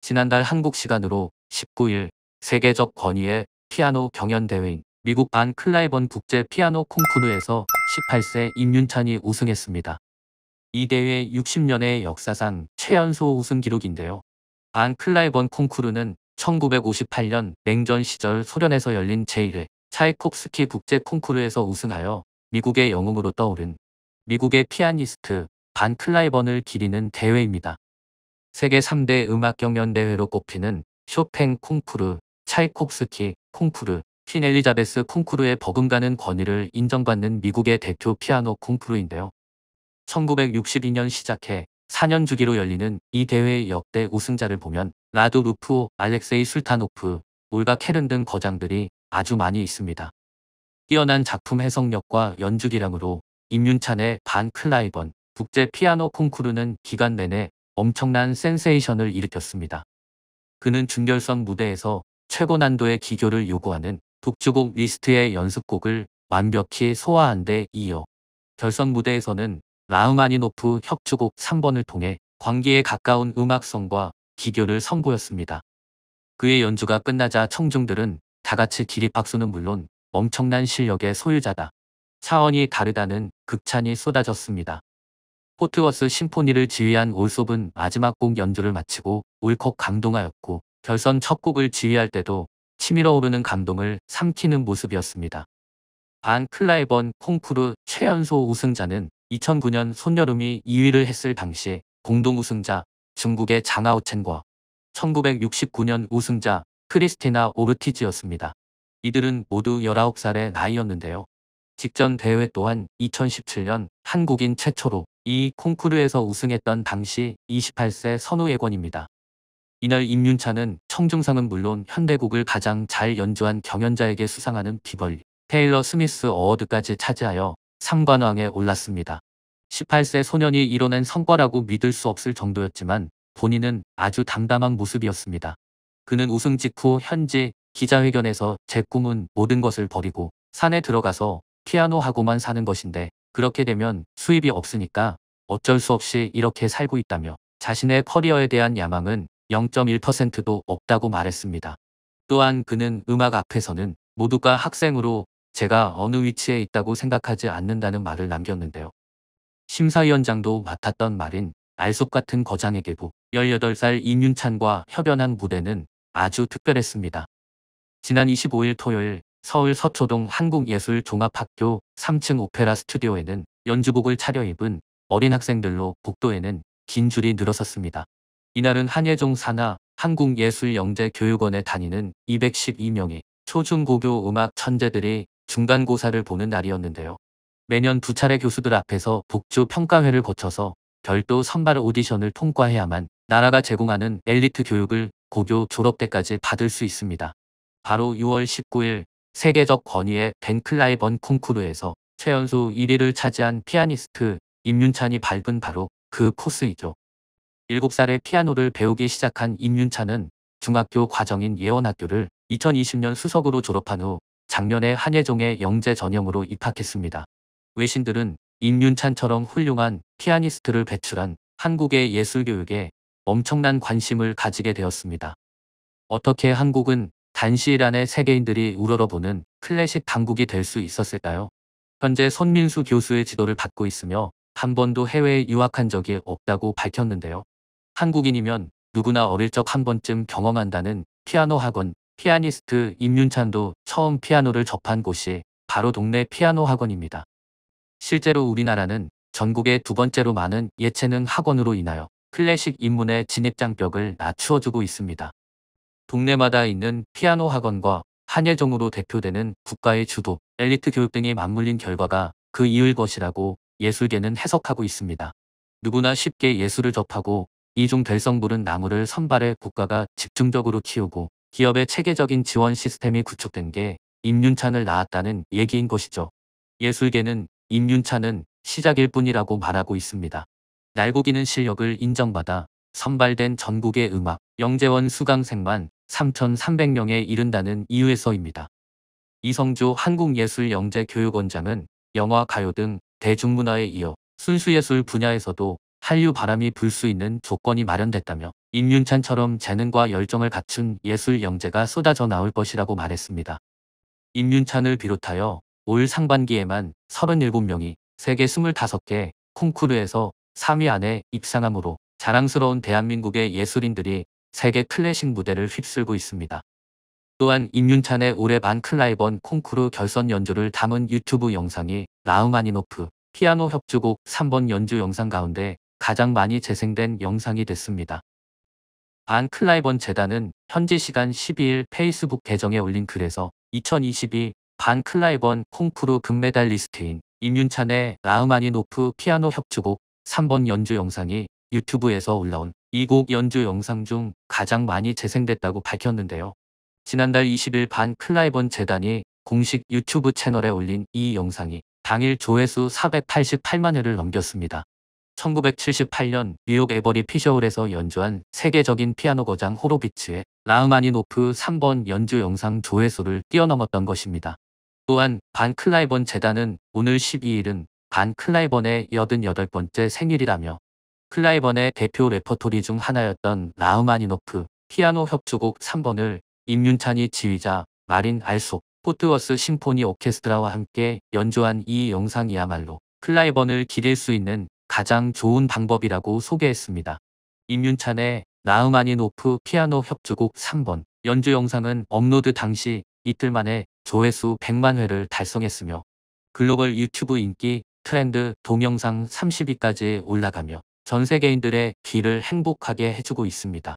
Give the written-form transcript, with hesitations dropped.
지난달 한국 시간으로 19일 세계적 권위의 피아노 경연대회인 미국 안 클라이번 국제 피아노 콩쿠르에서 18세 임윤찬이 우승했습니다. 이 대회 60년의 역사상 최연소 우승 기록인데요. 안 클라이번 콩쿠르는 1958년 냉전 시절 소련에서 열린 제1회 차이콥스키 국제 콩쿠르에서 우승하여 미국의 영웅으로 떠오른 미국의 피아니스트 반 클라이번을 기리는 대회입니다. 세계 3대 음악 경연 대회로 꼽히는 쇼팽 콩쿠르, 차이콥스키 콩쿠르, 퀸 엘리자베스 콩쿠르의 버금가는 권위를 인정받는 미국의 대표 피아노 콩쿠르인데요. 1962년 시작해 4년 주기로 열리는 이 대회의 역대 우승자를 보면 라도 루프, 알렉세이 술타노프, 올가 케른 등 거장들이 아주 많이 있습니다. 뛰어난 작품 해석력과 연주 기량으로 임윤찬의 반 클라이번 국제 피아노 콩쿠르는 기간 내내 엄청난 센세이션을 일으켰습니다. 그는 준결선 무대에서 최고 난도의 기교를 요구하는 독주곡 리스트의 연습곡을 완벽히 소화한 데 이어 결선 무대에서는 라흐마니노프 협주곡 3번을 통해 광기에 가까운 음악성과 기교를 선보였습니다. 그의 연주가 끝나자 청중들은 다같이 기립박수는 물론 엄청난 실력의 소유자다, 차원이 다르다는 극찬이 쏟아졌습니다. 포트워스 심포니를 지휘한 올솝은 마지막 곡 연주를 마치고 울컥 감동하였고, 결선 첫 곡을 지휘할 때도 치밀어 오르는 감동을 삼키는 모습이었습니다. 반 클라이번 콩쿠르 최연소 우승자는 2009년 손여름이 2위를 했을 당시 공동 우승자 중국의 장하오첸과 1969년 우승자 크리스티나 오르티즈였습니다. 이들은 모두 19살의 나이였는데요. 직전 대회 또한 2017년 한국인 최초로 이 콩쿠르에서 우승했던 당시 28세 선우예권입니다. 이날 임윤찬은 청중상은 물론 현대곡을 가장 잘 연주한 경연자에게 수상하는 비벌리 테일러 스미스 어워드까지 차지하여 3관왕에 올랐습니다. 18세 소년이 이뤄낸 성과라고 믿을 수 없을 정도였지만 본인은 아주 담담한 모습이었습니다. 그는 우승 직후 현지 기자회견에서 제 꿈은 모든 것을 버리고 산에 들어가서 피아노 하고만 사는 것인데 그렇게 되면 수입이 없으니까 어쩔 수 없이 이렇게 살고 있다며 자신의 커리어에 대한 야망은 0.1%도 없다고 말했습니다. 또한 그는 음악 앞에서는 모두가 학생으로 제가 어느 위치에 있다고 생각하지 않는다는 말을 남겼는데요. 심사위원장도 맡았던 말인 알속 같은 거장에게도 18살 임윤찬과 협연한 무대는 아주 특별했습니다. 지난 25일 토요일 서울 서초동 한국예술종합학교 3층 오페라 스튜디오에는 연주복을 차려입은 어린 학생들로 복도에는 긴 줄이 늘어섰습니다. 이날은 한예종 산하 한국예술영재교육원에 다니는 212명의 초중고교 음악 천재들이 중간고사를 보는 날이었는데요. 매년 2차례 교수들 앞에서 복주 평가회를 거쳐서 별도 선발 오디션을 통과해야만 나라가 제공하는 엘리트 교육을 고교 졸업 때까지 받을 수 있습니다. 바로 6월 19일 세계적 권위의 벤 클라이번 콩쿠르에서 최연소 1위를 차지한 피아니스트 임윤찬이 밟은 바로 그 코스이죠. 7살에 피아노를 배우기 시작한 임윤찬은 중학교 과정인 예원학교를 2020년 수석으로 졸업한 후 작년에 한예종의 영재 전형으로 입학했습니다. 외신들은 임윤찬처럼 훌륭한 피아니스트를 배출한 한국의 예술교육에 엄청난 관심을 가지게 되었습니다. 어떻게 한국은 단시일 안에 세계인들이 우러러보는 클래식 강국이 될 수 있었을까요? 현재 손민수 교수의 지도를 받고 있으며 한 번도 해외에 유학한 적이 없다고 밝혔는데요. 한국인이면 누구나 어릴 적 한 번쯤 경험한다는 피아노 학원, 피아니스트 임윤찬도 처음 피아노를 접한 곳이 바로 동네 피아노 학원입니다. 실제로 우리나라는 전국에 두 번째로 많은 예체능 학원으로 인하여 클래식 입문의 진입장벽을 낮추어주고 있습니다. 동네마다 있는 피아노 학원과 한예종으로 대표되는 국가의 주도, 엘리트 교육 등이 맞물린 결과가 그 이유일 것이라고 예술계는 해석하고 있습니다. 누구나 쉽게 예술을 접하고 이중 될성 부른 나무를 선발해 국가가 집중적으로 키우고 기업의 체계적인 지원 시스템이 구축된 게 임윤찬을 낳았다는 얘기인 것이죠. 예술계는 임윤찬은 시작일 뿐이라고 말하고 있습니다. 날고기는 실력을 인정받아 선발된 전국의 음악 영재원 수강생만 3,300명에 이른다는 이유에서입니다. 이성주 한국예술영재교육원장은 영화, 가요 등 대중문화에 이어 순수예술 분야에서도 한류 바람이 불 수 있는 조건이 마련됐다며 임윤찬처럼 재능과 열정을 갖춘 예술 영재가 쏟아져 나올 것이라고 말했습니다. 임윤찬을 비롯하여 올 상반기에만 37명이 세계 25개 콩쿠르에서 3위 안에 입상함으로 자랑스러운 대한민국의 예술인들이 세계 클래식 무대를 휩쓸고 있습니다. 또한 임윤찬의 올해 반 클라이번 콩쿠르 결선 연주를 담은 유튜브 영상이 라흐마니노프 피아노 협주곡 3번 연주 영상 가운데 가장 많이 재생된 영상이 됐습니다. 반 클라이번 재단은 현지 시간 12일 페이스북 계정에 올린 글에서 2022 반 클라이번 콩쿠르 금메달리스트인 임윤찬의 라흐마니노프 피아노 협주곡 3번 연주 영상이 유튜브에서 올라온 이 곡 연주 영상 중 가장 많이 재생됐다고 밝혔는데요. 지난달 20일 반 클라이번 재단이 공식 유튜브 채널에 올린 이 영상이 당일 조회수 488만 회를 넘겼습니다. 1978년 뉴욕 에버리 피셔홀에서 연주한 세계적인 피아노 거장 호로비츠의 라흐마니노프 3번 연주 영상 조회수를 뛰어넘었던 것입니다. 또한 반 클라이번 재단은 오늘 12일은 반 클라이번의 88번째 생일이라며 클라이번의 대표 레퍼토리 중 하나였던 라흐마니노프 피아노 협주곡 3번을 임윤찬이 지휘자 마린 알속 포트워스 심포니 오케스트라와 함께 연주한 이 영상이야말로 클라이번을 기릴 수 있는 가장 좋은 방법이라고 소개했습니다. 임윤찬의 라흐마니노프 피아노 협주곡 3번 연주 영상은 업로드 당시 이틀 만에 조회수 100만 회를 달성했으며 글로벌 유튜브 인기 트렌드 동영상 30위까지 올라가며 전 세계인들의 귀를 행복하게 해주고 있습니다.